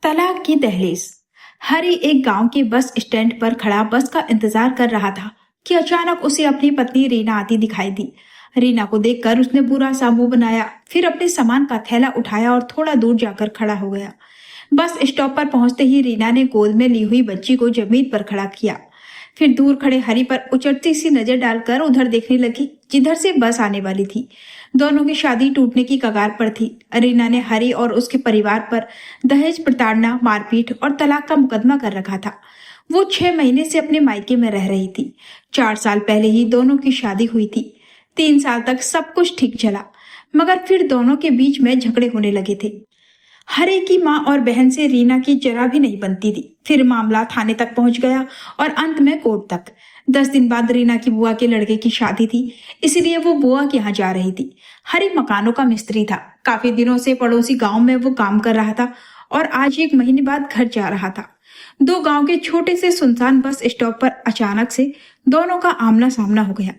तलाक की दहलीज। हरी एक गांव के बस स्टैंड पर खड़ा बस का इंतजार कर रहा था कि अचानक उसे अपनी पत्नी रीना आती दिखाई दी। रीना को देखकर उसने बुरा सा मुंह बनाया, फिर अपने सामान का थैला उठाया और थोड़ा दूर जाकर खड़ा हो गया। बस स्टॉप पर पहुंचते ही रीना ने गोद में ली हुई बच्ची को जमीन पर खड़ा किया। फिर दूर खड़े हरी पर उचटती सी नजर डालकर उधर देखने लगी जिधर से बस आने वाली थी। दोनों की शादी टूटने की कगार पर थी। रीना ने हरी और उसके परिवार पर दहेज प्रताड़ना, मारपीट और तलाक का मुकदमा कर रखा था। वो 6 महीने से अपने मायके में रह रही थी। 4 साल पहले ही दोनों की शादी हुई थी। 3 साल तक सब कुछ ठीक चला, मगर फिर दोनों के बीच में झगड़े होने लगे थे। हरे की माँ और बहन से रीना की जरा भी नहीं बनती थी। फिर मामला थाने तक पहुंच गया और अंत में कोर्ट तक। 10 दिन बाद रीना की बुआ के लड़के की शादी थी, इसलिए वो बुआ के यहाँ जा रही थी। हरी मकानों का मिस्त्री था। काफी दिनों से पड़ोसी गांव में वो काम कर रहा था और आज 1 महीने बाद घर जा रहा था। 2 गांव के छोटे से सुनसान बस स्टॉप पर अचानक से दोनों का आमना सामना हो गया।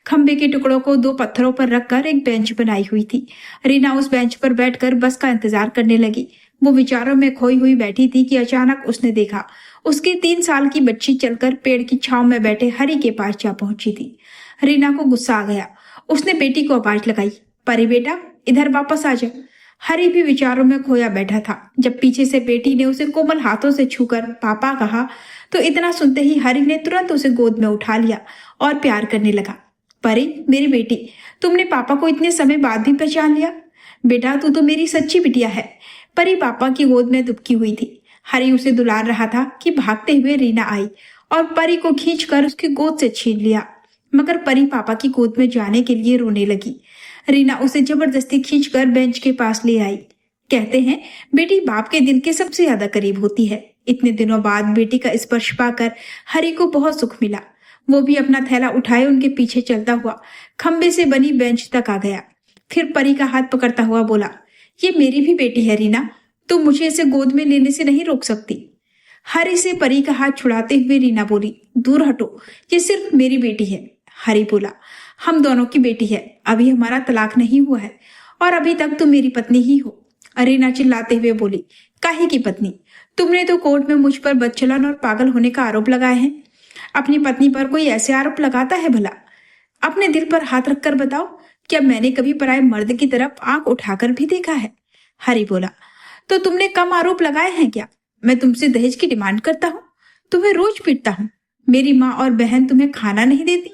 खंबे के टुकड़ों को 2 पत्थरों पर रखकर एक बेंच बनाई हुई थी। रीना उस बेंच पर बैठकर बस का इंतजार करने लगी। वो विचारों में खोई हुई बैठी थी कि अचानक उसने देखा उसकी 3 साल की बच्ची चलकर पेड़ की छांव में बैठे हरी के पास जा पहुंची थी। रीना को गुस्सा आ गया। उसने बेटी को आवाज लगाई, परी बेटा इधर वापस आ जा। हरी भी विचारों में खोया बैठा था। जब पीछे से बेटी ने उसे कोमल हाथों से छूकर पापा कहा तो इतना सुनते ही हरी ने तुरंत उसे गोद में उठा लिया और प्यार करने लगा। परी मेरी बेटी, तुमने पापा को इतने समय बाद भी पहचान लिया। बेटा तू तो मेरी सच्ची बिटिया है। परी पापा की गोद में दुबकी हुई थी। हरी उसे दुलार रहा था कि भागते हुए रीना आई और परी को खींचकर उसकी गोद से छीन लिया, मगर परी पापा की गोद में जाने के लिए रोने लगी। रीना उसे जबरदस्ती खींचकर बेंच के पास ले आई। कहते हैं बेटी बाप के दिल के सबसे ज्यादा करीब होती है। इतने दिनों बाद बेटी का स्पर्श पाकर हरी को बहुत सुख मिला। वो भी अपना थैला उठाए उनके पीछे चलता हुआ खंबे से बनी बेंच तक आ गया। फिर परी का हाथ पकड़ता हुआ बोला, ये मेरी भी बेटी है रीना, तुम मुझे इसे गोद में लेने से नहीं रोक सकती। हरी से परी का हाथ छुड़ाते हुए रीना बोली, दूर हटो, ये सिर्फ मेरी बेटी है। हरी बोला, हम दोनों की बेटी है, अभी हमारा तलाक नहीं हुआ है और अभी तक तुम मेरी पत्नी ही हो। रीना चिल्लाते हुए बोली, काहे की पत्नी? तुमने तो कोर्ट में मुझ पर बदचलन और पागल होने का आरोप लगाए हैं। अपनी पत्नी पर कोई ऐसे आरोप लगाता है भला? अपने दिल पर हाथ रखकर बताओ, क्या मैंने कभी पराये मर्द की तरफ आंख उठाकर भी देखा है? हरी बोला, तो तुमने कम आरोप लगाए हैं क्या? मैं तुमसे दहेज की डिमांड करता हूँ, तुम्हें रोज पीटता हूँ, मेरी माँ और बहन तुम्हें खाना नहीं देती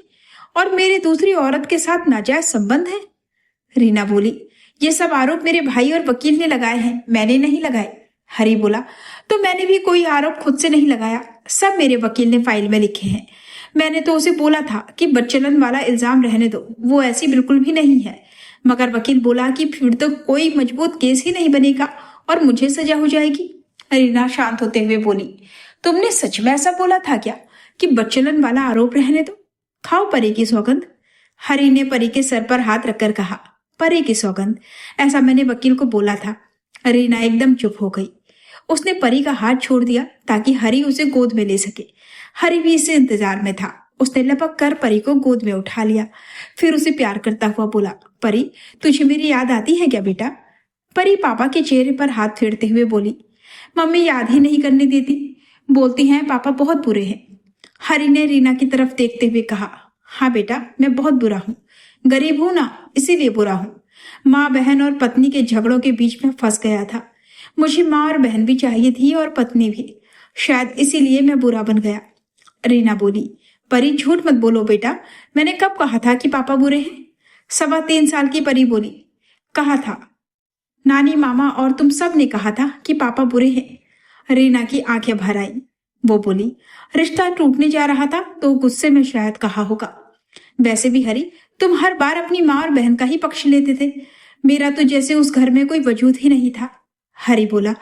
और मेरे दूसरी औरत के साथ नाजायज संबंध है। रीना बोली, ये सब आरोप मेरे भाई और वकील ने लगाए हैं, मैंने नहीं लगाए। हरी बोला, तो मैंने भी कोई आरोप खुद से नहीं लगाया, सब मेरे वकील ने फाइल में लिखे हैं। मैंने तो उसे बोला था कि बदचलन वाला इल्जाम रहने दो, वो ऐसी बिल्कुल भी नहीं है, मगर वकील बोला कि फिर तो कोई मजबूत केस ही नहीं बनेगा और मुझे सजा हो जाएगी। रीना शांत होते हुए बोली, तुमने सच में ऐसा बोला था क्या कि बदचलन वाला आरोप रहने दो? खाओ परी की सौगंध। हरी ने परी के सर पर हाथ रखकर कहा, परी की सौगंध, ऐसा मैंने वकील को बोला था। रीना एकदम चुप हो गई। उसने परी का हाथ छोड़ दिया ताकि हरी उसे गोद में ले सके। हरी भी इसे इंतजार में था। उसने लपक कर परी को गोद में उठा लिया, फिर उसे प्यार करता हुआ बोला, परी तुझे मेरी याद आती है क्या बेटा? परी पापा के चेहरे पर हाथ फेरते हुए बोली, मम्मी याद ही नहीं करने देती, बोलती हैं पापा बहुत बुरे हैं। हरी ने रीना की तरफ देखते हुए कहा, हाँ बेटा मैं बहुत बुरा हूँ, गरीब हूं ना इसीलिए बुरा हूँ। माँ बहन और पत्नी के झगड़ों के बीच में फंस गया था। मुझे माँ और बहन भी चाहिए थी और पत्नी भी, शायद इसीलिए मैं बुरा बन गया। रीना बोली, परी झूठ मत बोलो बेटा, मैंने कब कहा था कि पापा बुरे हैं? 3.25 साल की परी बोली, कहा था, नानी मामा और तुम सब ने कहा था कि पापा बुरे हैं। रीना की आंखें भर आई। वो बोली, रिश्ता टूटने जा रहा था तो गुस्से में शायद कहा होगा। वैसे भी हरी तुम हर बार अपनी माँ और बहन का ही पक्ष लेते थे, मेरा तो जैसे उस घर में कोई वजूद ही नहीं था। हरी बोला,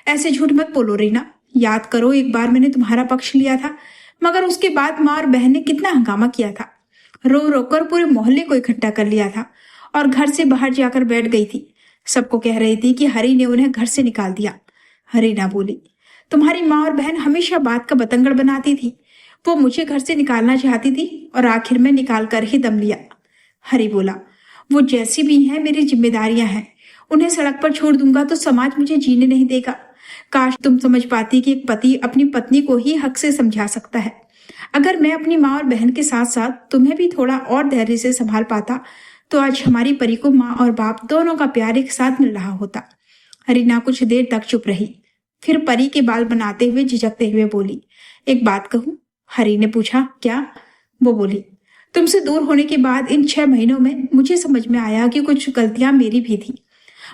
ऐसे झूठ मत बोलो रीना, याद करो एक बार मैंने तुम्हारा पक्ष लिया था, मगर उसके बाद माँ और बहन ने कितना हंगामा किया था। रो रो कर पूरे मोहल्ले को इकट्ठा कर लिया था और घर से बाहर जाकर बैठ गई थी। सबको कह रही थी कि हरी ने उन्हें घर से निकाल दिया। रीना बोली, तुम्हारी माँ और बहन हमेशा बात का बतंगड़ बनाती थी। वो मुझे घर से निकालना चाहती थी और आखिर में निकाल कर ही दम लिया। हरी बोला, वो जैसी भी हैं मेरी जिम्मेदारियां हैं, उन्हें सड़क पर छोड़ दूंगा तो समाज मुझे जीने नहीं देगा। काश तुम समझ पाती कि एक पति अपनी पत्नी को ही हक से समझा सकता है। अगर मैं अपनी माँ और बहन के साथ साथ तुम्हें भी थोड़ा और धैर्य से संभाल पाता तो आज हमारी परी को माँ और बाप दोनों का प्यार एक साथ मिल रहा होता। रीना कुछ देर तक चुप रही, फिर परी के बाल बनाते हुए झिझकते हुए बोली, एक बात कहूं? हरी ने पूछा, क्या? वो बोली, तुमसे दूर होने के बाद इन 6 महीनों में मुझे समझ में आया कि कुछ गलतियां मेरी भी थी।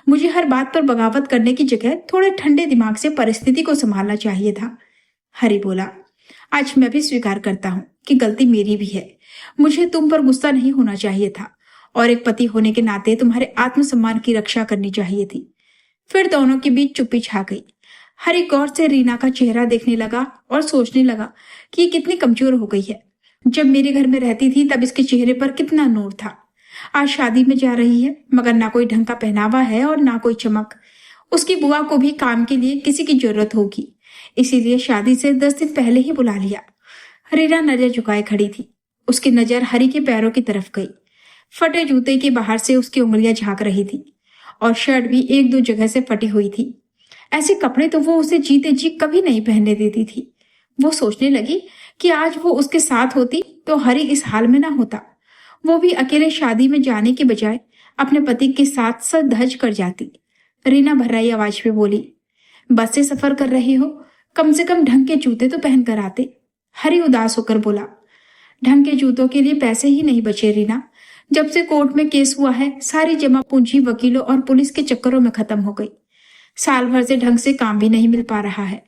मुझे हर बात पर बगावत करने की जगह थोड़े ठंडे दिमाग से परिस्थिति को संभालना चाहिए था। हरी बोला, आज मैं भी स्वीकार करता हूँ कि गलती मेरी भी है। मुझे तुम पर गुस्सा नहीं होना चाहिए था और एक पति होने के नाते तुम्हारे आत्मसम्मान की रक्षा करनी चाहिए थी। फिर दोनों के बीच चुप्पी छा गई। हरी गौर से रीना का चेहरा देखने लगा और सोचने लगा कि ये कितनी कमजोर हो गई है। जब मेरे घर में रहती थी तब इसके चेहरे पर कितना नूर था। आज शादी में जा रही है मगर ना कोई ढंग का पहनावा है और ना कोई चमक। उसकी बुआ को भी काम के लिए किसी की जरूरत होगी, इसीलिए शादी से 10 दिन पहले ही बुला लिया। रीना नजर झुकाए खड़ी थी। उसकी नजर हरी के पैरों की तरफ गई। फटे जूते के बाहर से उसकी उंगलियां झांक रही थी और शर्ट भी 1-2 जगह से फटी हुई थी। ऐसे कपड़े तो वो उसे जीते जी कभी नहीं पहनने देती थी। वो सोचने लगी कि आज वो उसके साथ होती तो हरी इस हाल में ना होता। वो भी अकेले शादी में जाने के बजाय अपने पति के साथ सज धज कर जाती। रीना भर्राई आवाज में बोली, बस से सफर कर रहे हो, कम से कम ढंग के जूते तो पहन कर आते। हरी उदास होकर बोला, ढंग के जूतों के लिए पैसे ही नहीं बचे रीना। जब से कोर्ट में केस हुआ है सारी जमा पूंजी वकीलों और पुलिस के चक्करों में खत्म हो गई। साल भर से ढंग से काम भी नहीं मिल पा रहा है।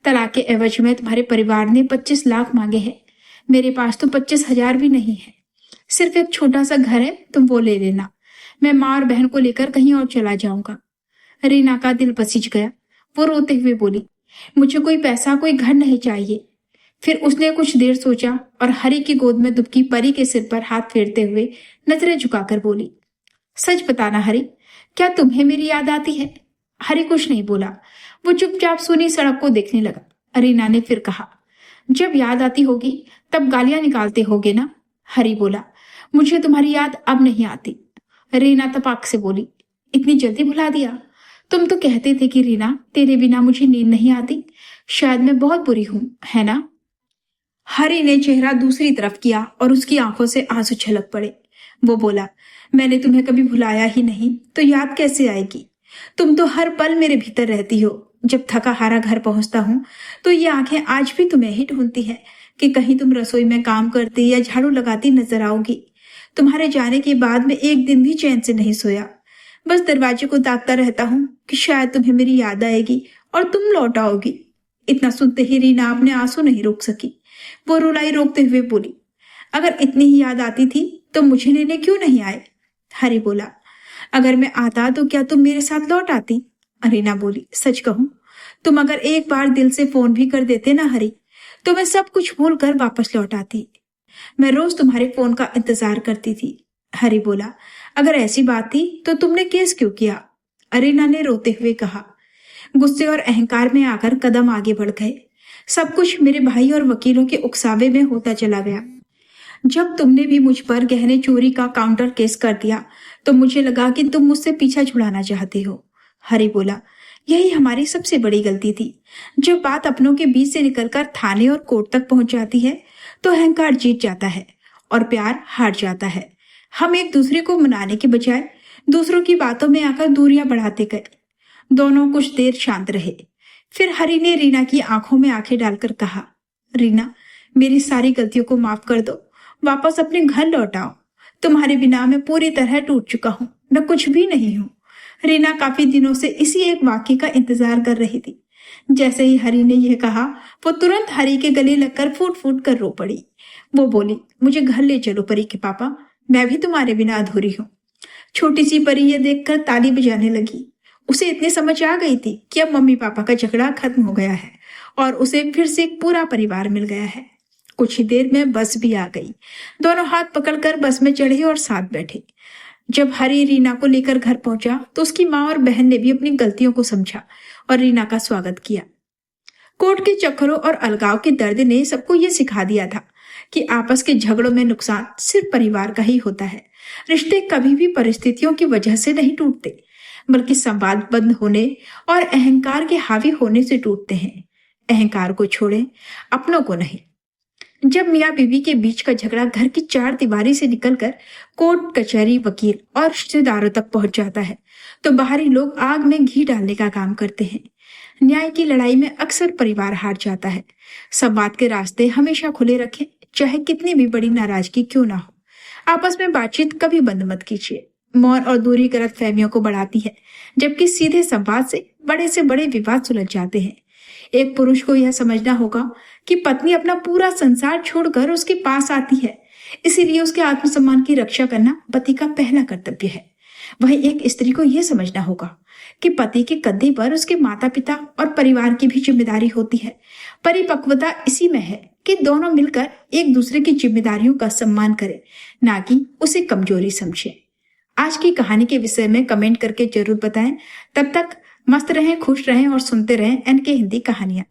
तलाक के एवज में तुम्हारे परिवार ने 25 लाख मांगे हैं। मेरे पास तो 25,000 भी नहीं है। सिर्फ एक छोटा सा घर है, तुम वो ले लेना। मैं माँ और बहन को लेकर कहीं और चला जाऊंगा। रीना का दिल पसीज गया। वो रोते हुए बोली, मुझे कोई पैसा कोई घर नहीं चाहिए। फिर उसने कुछ देर सोचा और हरी की गोद में दुबकी परी के सिर पर हाथ फेरते हुए नजरें झुकाकर बोली, सच बताना हरी, क्या तुम्हें मेरी याद आती है? हरी कुछ नहीं बोला। वो चुपचाप सूनी सड़क को देखने लगा। रीना ने फिर कहा, जब याद आती होगी तब गालियां निकालते होगे ना? हरी बोला, मुझे तुम्हारी याद अब नहीं आती। रीना तपाक से बोली, इतनी जल्दी भुला दिया? तुम तो कहते थे कि रीना तेरे बिना मुझे नींद नहीं आती। शायद मैं बहुत बुरी हूं, है ना? हरी ने चेहरा दूसरी तरफ किया और उसकी आंखों से आंसू छलक पड़े। वो बोला, मैंने तुम्हें कभी भुलाया ही नहीं तो याद कैसे आएगी? तुम तो हर पल मेरे भीतर रहती हो। जब थका हारा घर पहुंचता हूं तो ये आंखें आज भी तुम्हें ही ढूंढती है कि कहीं तुम रसोई में काम करती या झाड़ू लगाती नजर आओगी। तुम्हारे जाने के बाद मैं एक दिन भी चैन से नहीं सोया। बस दरवाजे को ताकता रहता हूँ कि शायद तुम्हें मेरी याद आएगी और तुम लौट आओगी। इतना सुनते ही रीना अपने आंसू नहीं रोक सकी। वो रुलाई रोकते हुए बोली, अगर इतनी ही याद आती थी तो मुझे लेने क्यों नहीं आए? हरी बोला, अगर मैं आता तो क्या तुम मेरे साथ लौट आती? रीना बोली, सच कहूं, तुम अगर एक बार दिल से फोन भी कर देते ना हरी, तो मैं सब कुछ भूल कर वापस लौट आती। मैं रोज तुम्हारे फोन का इंतजार करती थी। हरी बोला, अगर ऐसी बात थी तो तुमने केस क्यों किया? रीना ने रोते हुए कहा। गुस्से और अहंकार में आकर कदम आगे बढ़ गए। सब कुछ मेरे भाई और वकीलों के उकसावे में होता चला गया। जब तुमने भी मुझ पर गहने चोरी का काउंटर केस कर दिया तो मुझे लगा कि तुम मुझसे पीछा छुड़ाना चाहते हो। हरी बोला, यही हमारी सबसे बड़ी गलती थी। जब बात अपनों के बीच से निकलकर थाने और कोर्ट तक पहुंच जाती है तो अहंकार जीत जाता है और प्यार हार जाता है। हम एक दूसरे को मनाने के बजाय दूसरों की बातों में आकर दूरियां बढ़ाते गए। दोनों कुछ देर शांत रहे। फिर हरी ने रीना की आंखों में आंखें डालकर कहा, रीना, मेरी सारी गलतियों को माफ कर दो। वापस अपने घर लौट आओ। तुम्हारे बिना मैं पूरी तरह टूट चुका हूँ। मैं कुछ भी नहीं हूँ। रीना काफी दिनों से इसी एक वाक्य का इंतजार कर रही थी। जैसे ही हरी ने यह कहा वो तुरंत हरी के गले लगकर फूट फूट कर रो पड़ी। वो बोली, मुझे घर ले चलो परी के पापा, मैं भी तुम्हारे बिना अधूरी हूँ। छोटी सी परी यह देखकर ताली बजाने लगी। उसे इतनी समझ आ गई थी कि अब मम्मी पापा का झगड़ा खत्म हो गया है और उसे फिर से एक पूरा परिवार मिल गया है। कुछ ही देर में बस भी आ गई। दोनों हाथ पकड़कर बस में चढ़े और साथ बैठे। जब हरी रीना को लेकर घर पहुंचा तो उसकी माँ और बहन ने भी अपनी गलतियों को समझा और रीना का स्वागत किया। कोर्ट के चक्करों और अलगाव के दर्द ने सबको ये सिखा दिया था कि आपस के झगड़ों में नुकसान सिर्फ परिवार का ही होता है। रिश्ते कभी भी परिस्थितियों की वजह से नहीं टूटते, बल्कि संवाद बंद होने और अहंकार के हावी होने से टूटते हैं। अहंकार को छोड़ें, अपनों को नहीं। जब मियाँ बीवी के बीच का झगड़ा घर की चार दीवारी से निकलकर कोर्ट कचहरी वकील और रिश्तेदारों तक पहुंच जाता है तो बाहरी लोग आग में घी डालने का काम करते हैं। न्याय की लड़ाई में अक्सर परिवार हार जाता है। संवाद के रास्ते हमेशा खुले रखें, चाहे कितनी भी बड़ी नाराजगी क्यों ना हो। आपस में बातचीत कभी बंद मत कीजिए। मौन और दूरी गलतफहमियों को बढ़ाती है, जबकि सीधे संवाद से बड़े विवाद सुलझ जाते हैं। एक पुरुष को यह समझना होगा कि पत्नी अपना पूरा संसार छोड़कर उसके पास आती है, इसीलिए उसके आत्मसम्मान की रक्षा करना पति का पहला कर्तव्य है। वहीं एक स्त्री को यह समझना होगा कि पति के कंधे पर उसके माता पिता और परिवार की भी जिम्मेदारी होती है। परिपक्वता इसी में है कि दोनों मिलकर एक दूसरे की जिम्मेदारियों का सम्मान करें, ना कि उसे कमजोरी समझें। आज की कहानी के विषय में कमेंट करके जरूर बताएं। तब तक मस्त रहें, खुश रहें और सुनते रहें एनके हिंदी कहानियां।